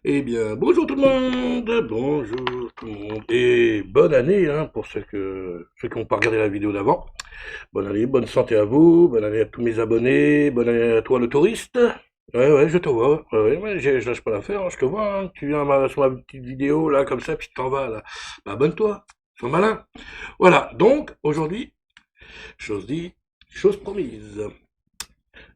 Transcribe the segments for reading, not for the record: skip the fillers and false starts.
Eh bien, bonjour tout le monde, bonjour tout le monde, et bonne année hein, pour ceux qui n'ont pas regardé la vidéo d'avant. Bonne année, bonne santé à vous, bonne année à tous mes abonnés, bonne année à toi le touriste. Ouais, ouais, je te vois, ouais, je lâche pas l'affaire, hein, je te vois, hein. Tu viens sur ma petite vidéo là, comme ça, puis tu t'en vas là. Bah, abonne-toi, sois malin. Voilà, donc aujourd'hui, chose dit, chose promise.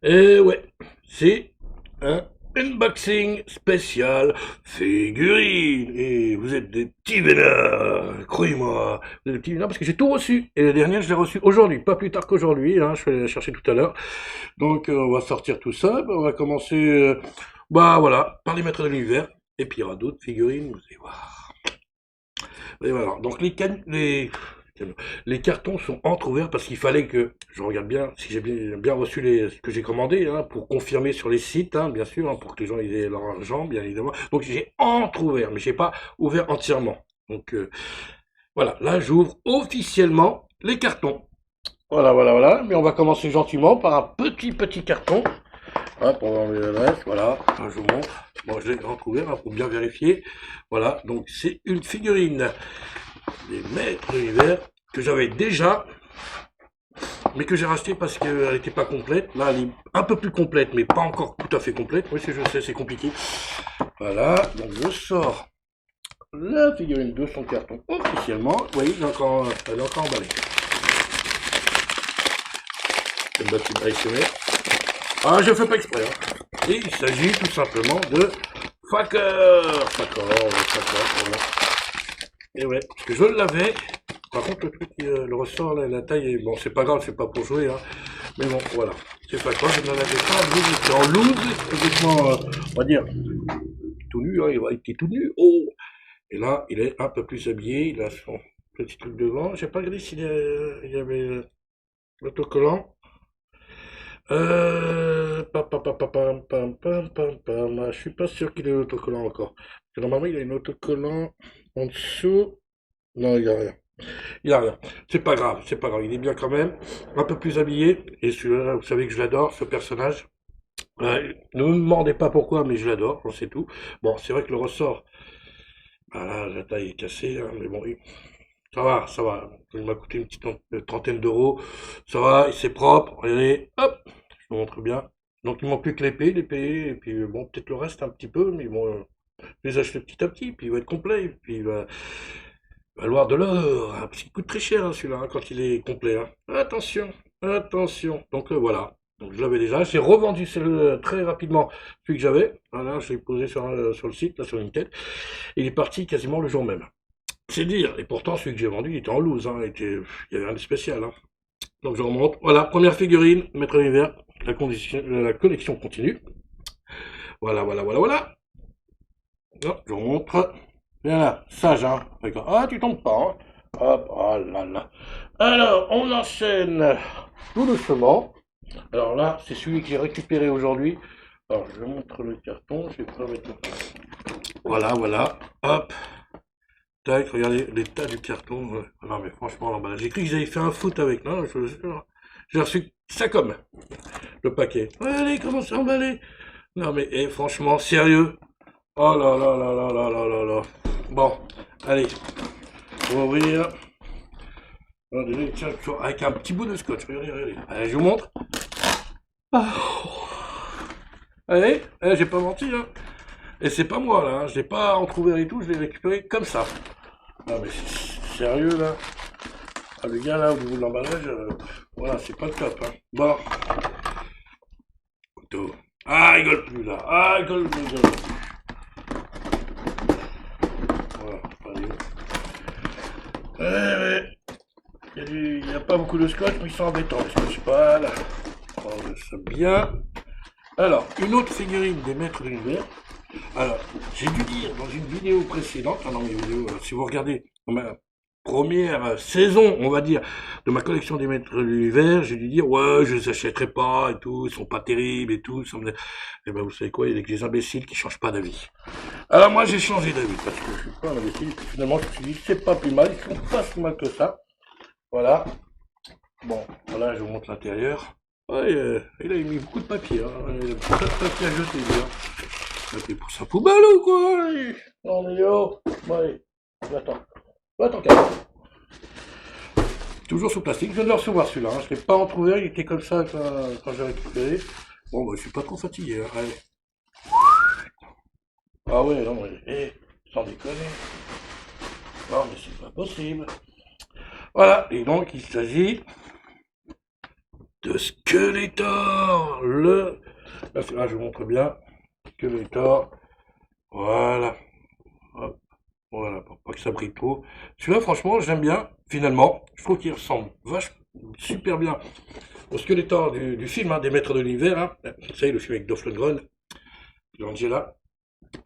Et ouais, c'est un unboxing spécial figurine. Et vous êtes des petits vénards, croyez-moi. Vous êtes des petits vénards parce que j'ai tout reçu. Et la dernière, je l'ai reçu aujourd'hui, pas plus tard qu'aujourd'hui. Hein, je vais la chercher tout à l'heure. Donc, on va sortir tout ça. On va commencer, bah voilà, par les maîtres de l'univers. Et puis il y aura d'autres figurines, vous allez voir. Et voilà. Donc les cartons sont entrouverts parce qu'il fallait que je regarde bien si j'ai bien reçu ce que j'ai commandé hein, pour confirmer sur les sites, hein, bien sûr, hein, pour que les gens aient leur argent, bien évidemment. Donc j'ai entrouvert, mais j'ai pas ouvert entièrement. Donc voilà, là j'ouvre officiellement les cartons. Voilà, voilà, voilà. Mais on va commencer gentiment par un petit carton. Hop, on va enlever le reste, voilà. Je vous montre. Bon, je l'ai entrouvert hein, pour bien vérifier. Voilà, donc c'est une figurine des maîtres de l'hiver que j'avais déjà, mais que j'ai racheté parce qu'elle n'était pas complète. Là, elle est un peu plus complète, mais pas encore tout à fait complète. Oui, je sais, c'est compliqué. Voilà, donc je sors la figurine de son carton officiellement. Vous voyez, elle est encore emballée. C'est une petite ASMR. Ah, je fais pas exprès. Hein. Et il s'agit tout simplement de Faker. Faker, voilà. Et ouais, parce que je l'avais. Par contre, le truc, le ressort, là, la taille, bon, c'est pas grave, c'est pas pour jouer, hein. Mais bon, voilà. C'est pas grave, je n'en avais pas en loose, c'était en loose, complètement, on va dire, tout nu, hein, il était tout nu. Oh! Et là, il est un peu plus habillé, il a son petit truc devant. J'ai pas regardé s'il y avait l'autocollant. Je suis pas sûr qu'il ait l'autocollant encore. Parce que normalement, il a une autocollant en dessous. Non, il y a rien. Il y a rien. C'est pas grave, c'est pas grave. Il est bien quand même. Un peu plus habillé. Et celui-là, vous savez que je l'adore, ce personnage. Ne me demandez pas pourquoi, mais je l'adore, on sait tout. Bon, c'est vrai que le ressort, bah là, la taille est cassée, hein, mais bon, ça va, ça va. Il m'a coûté une petite trentaine d'euros. Ça va, c'est propre. Regardez, hop, je vous montre bien. Donc il manque plus que l'épée, et puis bon, peut-être le reste un petit peu, mais bon, je les achète petit à petit, puis il va être complet, et puis il va valoir de l'or, hein, parce qu'il coûte très cher hein, celui-là, hein, quand il est complet. Hein. Attention, attention. Donc voilà. Donc je l'avais déjà. J'ai revendu très rapidement celui que j'avais. Voilà, je l'ai posé sur le site, là, sur une tête. Il est parti quasiment le jour même. C'est dire. Et pourtant, celui que j'ai vendu, il était en loose. Hein, il y avait rien de spécial. Hein. Donc je remonte. Voilà, première figurine, Maître Univers. La collection continue. Voilà, voilà, voilà, voilà. Non, je remonte. Viens là, sage, hein. D'accord. Ah, tu tombes pas, hein. Hop, oh là là. Alors, on enchaîne tout doucement. Alors là, c'est celui que j'ai récupéré aujourd'hui. Alors, je montre le carton. Je vais pas mettre... Voilà, voilà. Hop. Tac, regardez l'état du carton. Ouais. Non, mais franchement, l'emballage. J'ai cru qu'ils avaient fait un foot avec. Non, je vous jure. J'ai reçu ça comme le paquet. Ouais, allez, commencez à emballer. Non, mais franchement, sérieux. Oh là là là là là là là là. Bon, allez, on va ouvrir. Alors, déjà, tiens, avec un petit bout de scotch. Regardez, regardez. Allez, je vous montre. Ah. Allez, j'ai pas menti, hein. Et c'est pas moi, là. Hein. Je l'ai pas entrouvert et tout. Je l'ai récupéré comme ça. Non, mais c'est sérieux, là. Ah, le gars, là, au niveau de l'emballage, voilà, c'est pas le top, hein. Bon, couteau. Ah, il rigole plus, là. Ah, il rigole plus, il rigole plus. Voilà, allez. Ouais, ouais. Il y a pas beaucoup de scotch, mais ils sont embêtants, les scotch pas là. On va ça bien. Alors, une autre figurine des maîtres de l'univers. Alors, j'ai dû dire dans une vidéo précédente, dans mes vidéos, si vous regardez ma première saison, on va dire, de ma collection des maîtres de l'univers, j'ai dû dire, ouais, je les achèterai pas et tout, ils sont pas terribles et tout. Et ben, vous savez quoi, il y a des imbéciles qui changent pas d'avis. Alors, moi, j'ai changé d'avis parce que je suis pas un imbécile. Et puis, finalement, je me suis dit, c'est pas plus mal, ils sont pas si mal que ça. Voilà. Bon, voilà, je vous montre l'intérieur. Ouais, il a mis beaucoup de papier, hein. Il a beaucoup de papier à jeter, lui, hein. pris pour sa poubelle ou quoi? Non mais yo, bon, allez, va-t'en, calme. Toujours sous plastique, je viens de le recevoir celui-là, hein. Je ne l'ai pas entrouvert, il était comme ça quand j'ai récupéré. Bon bah je suis pas trop fatigué, hein. Allez. Ah ouais, non mais, sans déconner. Non mais c'est pas possible. Voilà, et donc il s'agit de Skeletor, là je vous montre bien, Skeletor, voilà, hop, voilà, pour pas que ça brille trop. Celui-là franchement j'aime bien, finalement, je trouve qu'il ressemble super bien au Skeletor du film, hein, des Maîtres de l'Univers, hein. Vous savez, le film avec Dolph Lundgren, Langella,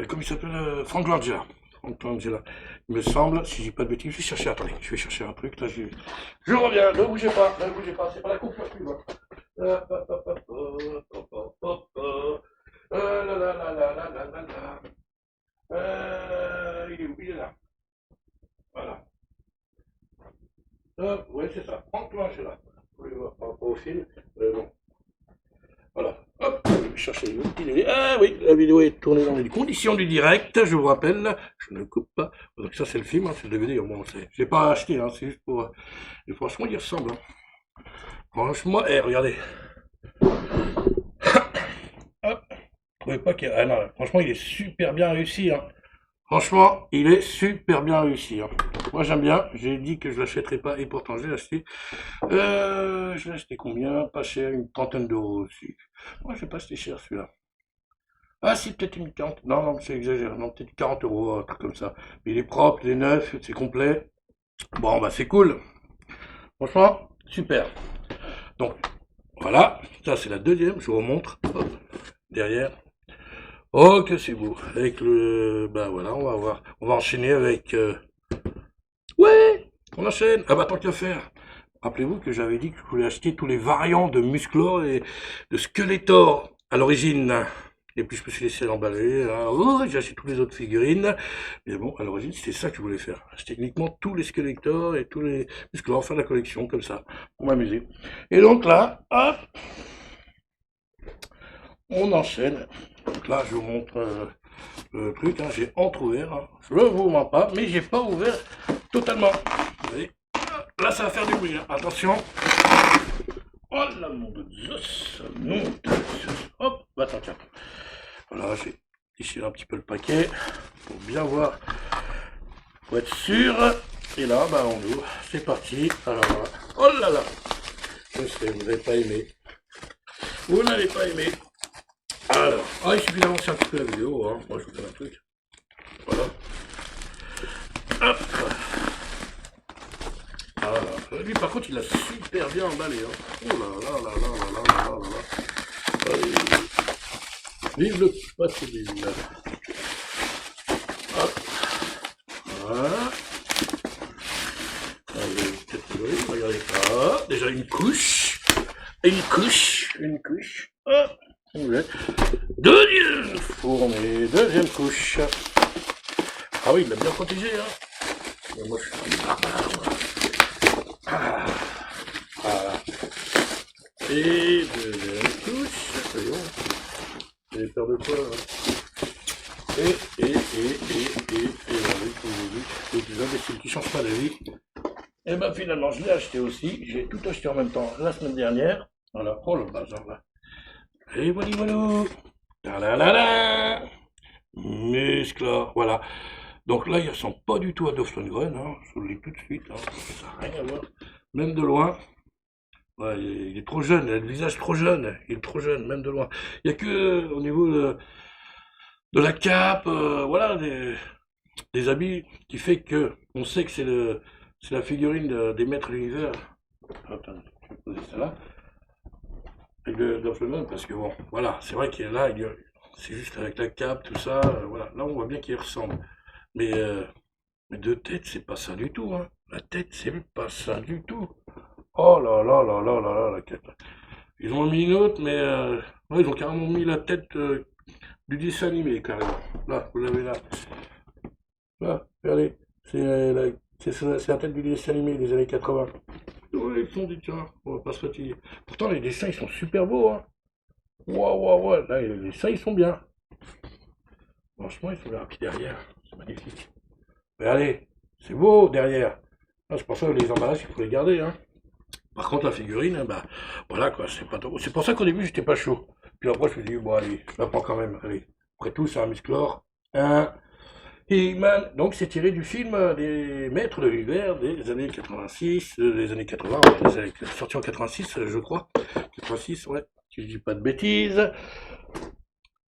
comme il s'appelle, Frank Langella. Frank Langella. Il me semble, si j'ai pas de bêtises, attendez, je vais chercher un truc, là, je reviens, ne bougez pas, c'est pas la coupure qui va. Il est là. Voilà. Ouais, c'est ça. Frank Langella. Vous voulez voir par rapport au film, bon. Voilà. Hop, je vais chercher une petite vidéo. Ah oui, la vidéo est tournée dans les conditions du direct, je vous rappelle. Je ne coupe pas. Donc ça c'est le film, hein, c'est le DVD, au moins on sait. Je l'ai pas acheté, hein, c'est juste pour. Et franchement, il ressemble. Hein. Franchement, regardez. Hop. Vous trouvez pas qu'il. Ah non, franchement, il est super bien réussi. Hein. Franchement, il est super bien réussi. Hein. Moi j'aime bien. J'ai dit que je l'achèterais pas et pourtant je l'ai acheté. Je l'ai acheté combien? Pas cher, une trentaine d'euros aussi. Moi je vais pas acheté cher celui-là. Ah si, peut-être une 40. Non, non, c'est exagéré. Non, peut-être 40 euros, un truc comme ça. Mais il est propre, il est neuf, c'est complet. Bon, bah c'est cool. Franchement, super. Donc, voilà. Ça, c'est la deuxième. Je vous remontre. Hop, derrière. Oh, que c'est beau. Avec le... Bah voilà, on va voir. On va enchaîner avec... Ouais, on enchaîne. Ah bah tant qu'à faire. Rappelez-vous que j'avais dit que je voulais acheter tous les variants de Musclor et de Skeletor à l'origine. Et puis je me suis laissé l'emballer. Oh, j'ai acheté toutes les autres figurines. Mais bon, à l'origine, c'était ça que je voulais faire. Acheter uniquement tous les Skeletor et tous les Musclor, faire la collection comme ça, pour m'amuser. Et donc là, hop, on enchaîne. Donc là, je vous montre le truc. Hein, j'ai entrouvert. Hein. Je ne vous mens pas, mais j'ai pas ouvert totalement. Vous voyez, là, ça va faire du bruit. Hein. Attention. Oh là, mon Dieu, mon Dieu. Hop, attends, tiens. Voilà, j'ai déchiré un petit peu le paquet pour bien voir, pour être sûr. Et là, bah, on ouvre. C'est parti. Alors voilà. Oh là là. Je sais, vous n'avez pas aimé. Vous n'avez pas aimé. Alors, il suffit d'avancer un petit peu la vidéo. Hein. Moi, je vous donne un truc. Voilà. Hop. Voilà. Lui, par contre, il a super bien emballé. Hein. Oh là là là là là là là là là. Allez. Vive le passe-ville. Hop. Voilà. Allez, catégorie, regardez ça. Déjà une couche. Une couche. Hop. Deuxième fournée, deuxième couche. Ah oui, il l'a bien protégé, hein. Mais moi, je suis un barbare. Voilà. Et deuxième couche. Voyons. J'ai peur de quoi, là. Et les imbéciles qui changent pas d'avis. Et ben finalement, je l'ai acheté aussi. J'ai tout acheté en même temps la semaine dernière. Voilà. Oh le bazar, là. Et voilà. Ta-la-la-la. Musclor, voilà. Donc là, il ressemble pas du tout à Dolph Lundgren, hein. Je vous le dis tout de suite, hein. Ça n'a rien à voir. Même de loin. Ouais, il est trop jeune, il a le visage trop jeune. Il est trop jeune, même de loin. Il n'y a que au niveau de la cape, voilà, des habits, qui fait que on sait que c'est la figurine des maîtres de l'univers. Attends, je vais poser ça là. Avec Dolph Lundgren, parce que bon, voilà, c'est vrai qu'il est là, c'est juste avec la cape, tout ça, voilà. Là, on voit bien qu'il ressemble. Mais de tête, c'est pas ça du tout, hein. La tête, c'est pas ça du tout. Oh là là là là là là, la tête. Ils ont mis une autre, mais ouais, ils ont carrément mis la tête du dessin animé, carrément. Là, vous l'avez là. Là, regardez. C'est la tête du dessin animé des années 80. Ouais, ils sont dit, tiens, on va pas se fatiguer. Pourtant, les dessins, ils sont super beaux, hein. Waouh, waouh, waouh. Là, les dessins, ils sont bien. Franchement, ils sont là. Puis derrière, c'est magnifique. Regardez, c'est beau derrière. Ah, c'est pour ça que les emballages, il faut les garder, hein. Par contre, la figurine, bah, voilà quoi, c'est pas trop. C'est pour ça qu'au début, j'étais pas chaud. Puis après, je me suis dit, bon, allez, je la prends quand même, allez. Après tout, c'est un musclor. Un He-Man. Donc, c'est tiré du film des Maîtres de l'Univers des années 86, des années 80, sorti en 86, je crois. 86, ouais, si je dis pas de bêtises.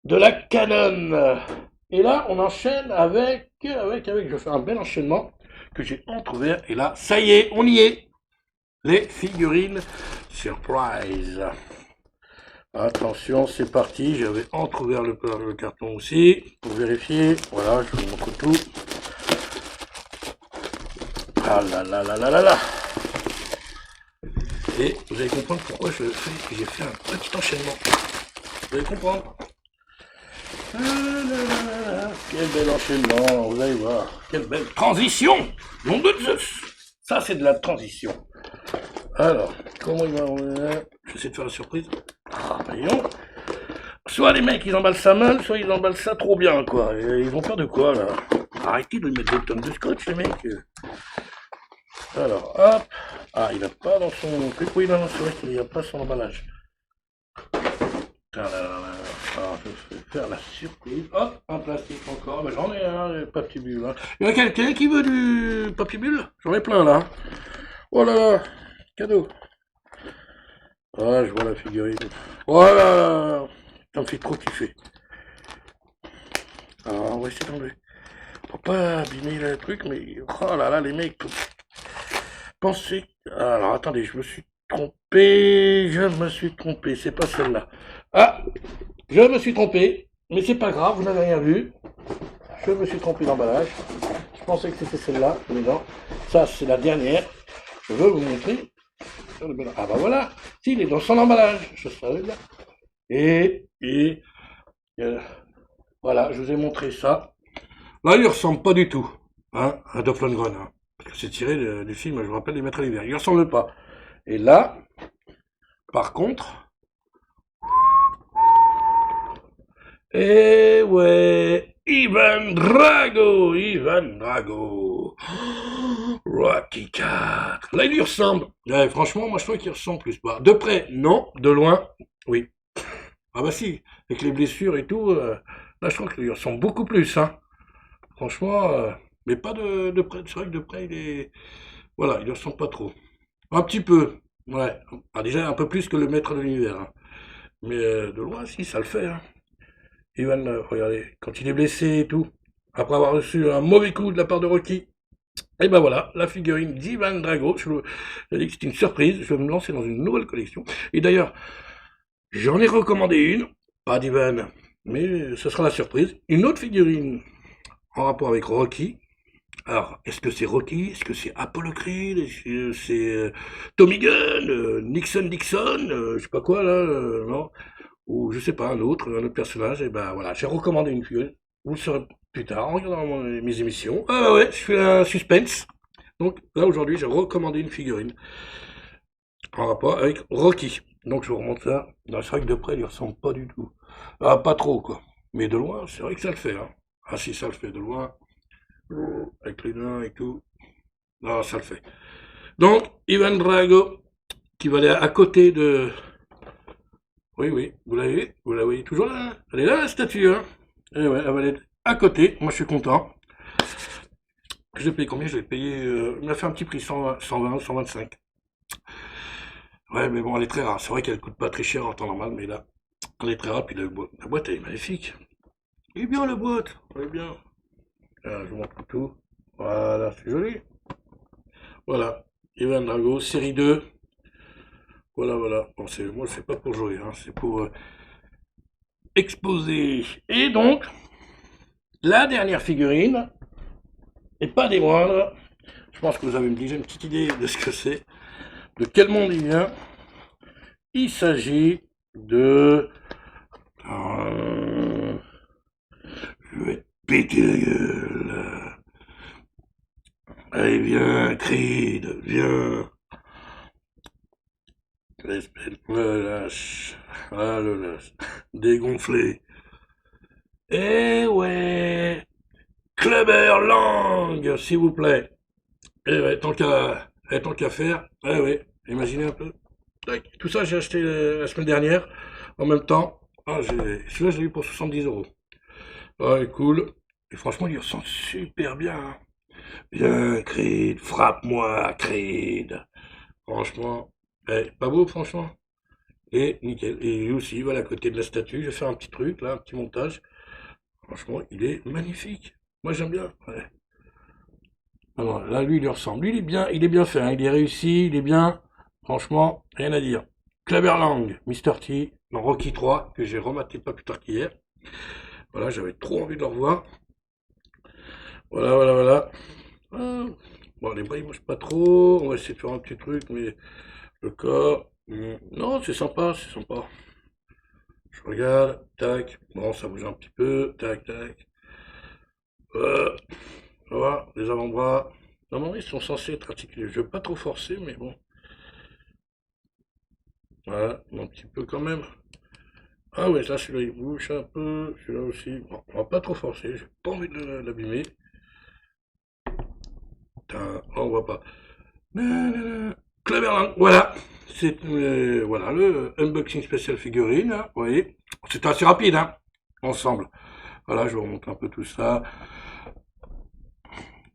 De la Canon. Et là, on enchaîne je fais un bel enchaînement que j'ai entrouvert. Et là, ça y est, on y est. Les figurines surprise. Attention, c'est parti. J'avais entrouvert le carton aussi pour vérifier. Voilà, je vous montre tout. Ah là là là là là là. Et vous allez comprendre pourquoi j'ai fait un petit enchaînement. Vous allez comprendre. Ah là là là, quel bel enchaînement, vous allez voir. Quelle belle transition. Nom de Zeus. Ça, c'est de la transition. Alors, comment il va... J'essaie de faire la surprise. Ah, voyons. Soit les mecs, ils emballent ça mal, soit ils emballent ça trop bien, quoi. Et ils ont peur de quoi, là? Arrêtez de mettre des tonnes de scotch, les mecs. Alors, hop. Ah, il n'a pas dans son truc. Oui, non, c'est vrai qu'il n'y a pas son emballage. Alors, je vais faire la surprise. Hop, un plastique encore. Ben, j'en ai un, papier bulle. Hein. Il y en a quelqu'un qui veut du papier bulle? J'en ai plein, là. Oh là là, cadeau. Ah, je vois la figurine. Oh là là, ça me fait trop kiffer. Alors, on va essayer d'enlever. Pour pas abîmer le truc, mais oh là là, les mecs, pensez. Alors, attendez, je me suis trompé. C'est pas celle-là. Ah, je me suis trompé. Mais c'est pas grave, vous n'avez rien vu. Je me suis trompé d'emballage. Je pensais que c'était celle-là, mais non. Ça, c'est la dernière. Je veux vous montrer. Ah bah voilà, si, il est dans son emballage. Je savais bien. Et voilà, je vous ai montré ça. Là, il ne ressemble pas du tout, hein, à Dolph Lundgren, hein, parce que c'est tiré du film, je vous rappelle, Les Maîtres de l'Hiver. Il ne ressemble pas. Et là, par contre, eh ouais, Ivan Drago, Rocky 4. Là, il lui ressemble. Ouais, franchement, moi, je trouve qu'il ressemble plus. Bah, de près, non. De loin, oui. Ah bah si, avec les blessures et tout, là, je trouve qu'il lui ressemble beaucoup plus, hein. Franchement, mais pas de près. C'est vrai que de près, il est... Voilà, il ne ressemble pas trop. Un petit peu, ouais. Ah, déjà, un peu plus que le maître de l'univers, hein. Mais de loin, si, ça le fait, hein. Ivan, regardez, quand il est blessé et tout, après avoir reçu un mauvais coup de la part de Rocky, et ben voilà, la figurine d'Ivan Drago. Je dis que c'est une surprise, je vais me lancer dans une nouvelle collection. Et d'ailleurs, j'en ai recommandé une, pas d'Ivan, mais ce sera la surprise. Une autre figurine en rapport avec Rocky. Alors, est-ce que c'est Rocky? Est-ce que c'est Apollo Creed? Est-ce que c'est Tommy Gunn? Nixon Dixon? Je sais pas quoi là, non? Ou je sais pas, un autre personnage. Et ben voilà, j'ai recommandé une figurine. Vous le saurez plus tard en regardant mes émissions. Ah ouais, je fais un suspense. Donc là aujourd'hui, j'ai recommandé une figurine en rapport avec Rocky. Donc je vous remonte ça. Non, c'est vrai que de près, il ne ressemble pas du tout. Ah, pas trop quoi. Mais de loin, c'est vrai que ça le fait, hein. Ah si, ça le fait de loin. Avec les nains et tout. Non, ça le fait. Donc, Ivan Drago, qui va aller à côté de... Oui, oui, vous la voyez toujours là, hein. Elle est là, la statue, hein. Et ouais, elle va aller à côté. Moi, je suis content. Je l'ai payé combien? Je l'ai payé... il m'a fait un petit prix, 120, 120, 125. Ouais, mais bon, elle est très rare. C'est vrai qu'elle coûte pas très cher en temps normal, mais là, elle est très rare. Puis la boîte, elle est magnifique. Elle est bien, la boîte. Elle est bien. Ah, je vous montre tout. Voilà, c'est joli. Voilà. Ivan Drago, série 2. Voilà, voilà. Bon, moi, je fais pas pour jouer, hein, c'est pour exposer. Et donc, la dernière figurine, et pas des moindres, je pense que vous avez déjà une petite idée de ce que c'est, de quel monde il vient. Il s'agit de... je vais te péter la gueule. Allez, viens, Creed, viens. L'espèce, le lâche. Ah, le lâche. Dégonflé. Eh ouais, Clubber Lang, s'il vous plaît. Eh ouais, tant qu'à faire, eh ouais, imaginez un peu. Tac. Tout ça, j'ai acheté la semaine dernière, en même temps. Ah, celui-là, je l'ai eu pour 70 €. Ah, il est cool. Et franchement, il ressent super bien, hein. Bien, Creed, frappe-moi, Creed. Franchement, pas beau, franchement. Et nickel. Et lui aussi, voilà, à côté de la statue, je vais faire un petit truc, là, un petit montage. Franchement, il est magnifique. Moi, j'aime bien. Ouais. Ah non, là, lui, il lui ressemble. Lui, il est bien fait, hein. Il est réussi, il est bien. Franchement, rien à dire. Clubberlang, Mr. T, dans Rocky 3, que j'ai rematé pas plus tard qu'hier. Voilà, j'avais trop envie de le revoir. Voilà, voilà, voilà. Ah. Bon, les bras, ils bougent pas trop. On va essayer de faire un petit truc, mais le corps. Non, c'est sympa, c'est sympa. Je regarde, tac. Bon, ça bouge un petit peu, tac, tac. Euh, voilà, les avant-bras. Normalement, ils sont censés être articulés. Je veux pas trop forcer, mais bon. Voilà, un petit peu quand même. Ah ouais, là, celui-là, il bouge un peu. Celui-là aussi. Bon, on va pas trop forcer. J'ai pas envie de l'abîmer. Putain, on voit pas. Nanana. Cleverland, voilà. C'est voilà le unboxing spécial figurine, hein, vous voyez. C'était assez rapide, hein, ensemble. Voilà, je vous remonte un peu tout ça.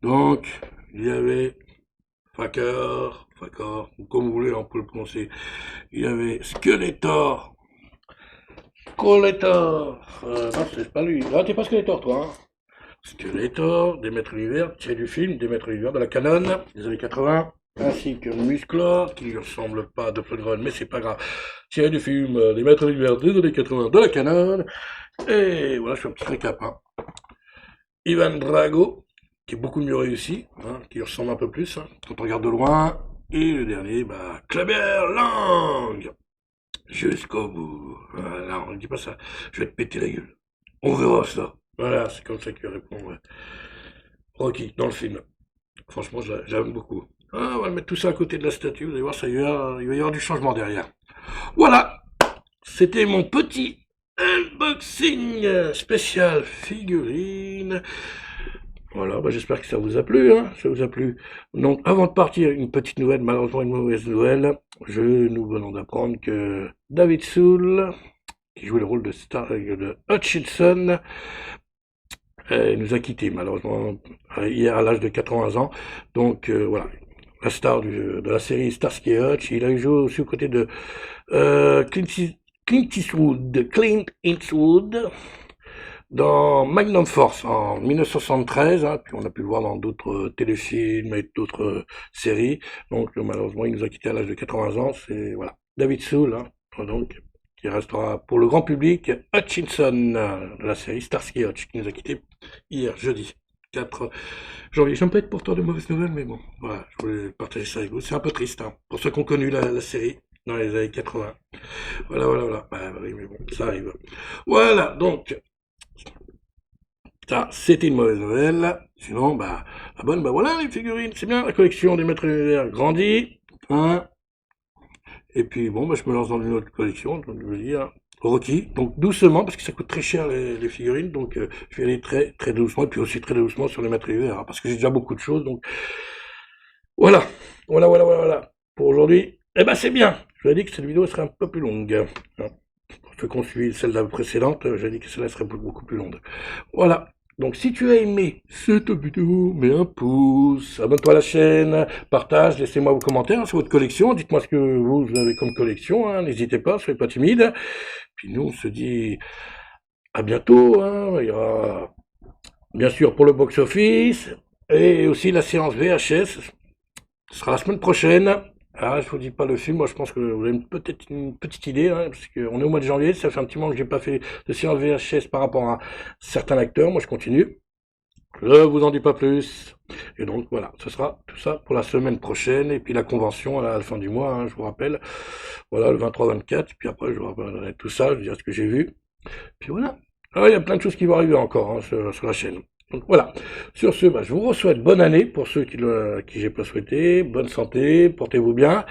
Donc, il y avait Fakar, ou comme vous voulez, on peut le prononcer. Il y avait Skeletor, non, c'est pas lui. Ah, t'es pas Skeletor, toi, hein. Skeletor, des maîtres univers, tiré du film, des maîtres univers de la canon des années 80, ainsi que Musclor, qui ne lui ressemble pas à Dolph Lundgren, mais c'est pas grave, tiré du film des maîtres univers des années 80 de la canon. Et voilà, je fais un petit récap, hein. Ivan Drago, qui est beaucoup mieux réussi, hein, qui lui ressemble un peu plus, hein, quand on regarde de loin. Et le dernier, bah, Clubber Lang, jusqu'au bout. Voilà, on ne dit pas ça, je vais te péter la gueule. On verra ça. Voilà, c'est comme ça qu'il répond, ouais. Rocky, dans le film. Franchement, j'aime beaucoup. Ah, on va mettre tout ça à côté de la statue, vous allez voir, il va y avoir du changement derrière. Voilà, c'était mon petit unboxing spécial figurine. Voilà, bah, j'espère que ça vous a plu, hein, ça vous a plu. Donc, avant de partir, une petite nouvelle, malheureusement une mauvaise nouvelle. Nous venons d'apprendre que David Soul, qui jouait le rôle de Hutchinson, nous a quittés malheureusement hier à l'âge de 80 ans. Donc voilà, la star de la série Starsky et Hutch. Il a joué aussi aux côtés de Clint Eastwood dans Magnum Force en 1973, hein, puis on a pu le voir dans d'autres téléfilms et d'autres séries. Donc malheureusement, il nous a quittés à l'âge de 80 ans. C'est voilà, David Soul, hein, donc qui restera pour le grand public Hutchinson de la série Starsky et Hutch, qui nous a quittés hier, jeudi 4 janvier. J'aime pas être porteur de mauvaises nouvelles, mais bon, voilà, je voulais partager ça avec vous. C'est un peu triste, hein, pour ceux qui ont connu la série dans les années 80. Voilà, voilà, voilà. Bah, oui, mais bon, ça arrive. Voilà, donc, ça, c'était une mauvaise nouvelle. Sinon, bah, la bonne, bah voilà, les figurines, c'est bien. La collection des maîtres univers grandit. Hein. Et puis, bon, bah, je me lance dans une autre collection, donc je veux dire, Rocky. Donc, doucement, parce que ça coûte très cher, les figurines. Donc, je vais aller très, très doucement. Et puis aussi très doucement sur les maîtres univers, hein, parce que j'ai déjà beaucoup de choses. Donc, voilà. Voilà, voilà, voilà, voilà. Pour aujourd'hui, eh ben, c'est bien. Je vous ai dit que cette vidéo serait un peu plus longue, hein. Pour ceux qui ont suivi celle de la précédente, j'ai dit que celle-là serait beaucoup plus longue. Voilà. Donc si tu as aimé cette vidéo, mets un pouce, abonne-toi à la chaîne, partage, laissez-moi vos commentaires, hein, sur votre collection, dites-moi ce que vous avez comme collection, hein, n'hésitez pas, soyez pas timide. Puis nous on se dit à bientôt, hein, il y aura bien sûr pour le box-office, et aussi la séance VHS, ce sera la semaine prochaine. Ah, je vous dis pas le film, moi je pense que vous avez peut-être une petite idée, hein, parce qu'on est au mois de janvier, ça fait un petit moment que j'ai pas fait de séance VHS par rapport à certains acteurs, moi je continue. Je vous en dis pas plus. Et donc voilà, ce sera tout ça pour la semaine prochaine, et puis la convention à la fin du mois, hein, je vous rappelle. Voilà, le 23-24, puis après je vous rappellerai tout ça, je vous dirai ce que j'ai vu. Puis voilà. Ah, il y a plein de choses qui vont arriver encore, hein, sur la chaîne. Donc voilà. Sur ce, bah, je vous souhaite bonne année pour ceux qui j'ai pas souhaité, bonne santé, portez-vous bien.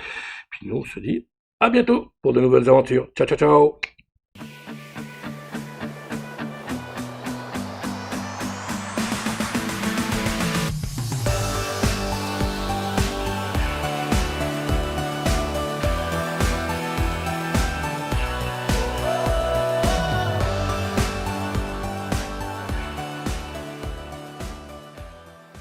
Puis nous on se dit à bientôt pour de nouvelles aventures. Ciao ciao ciao.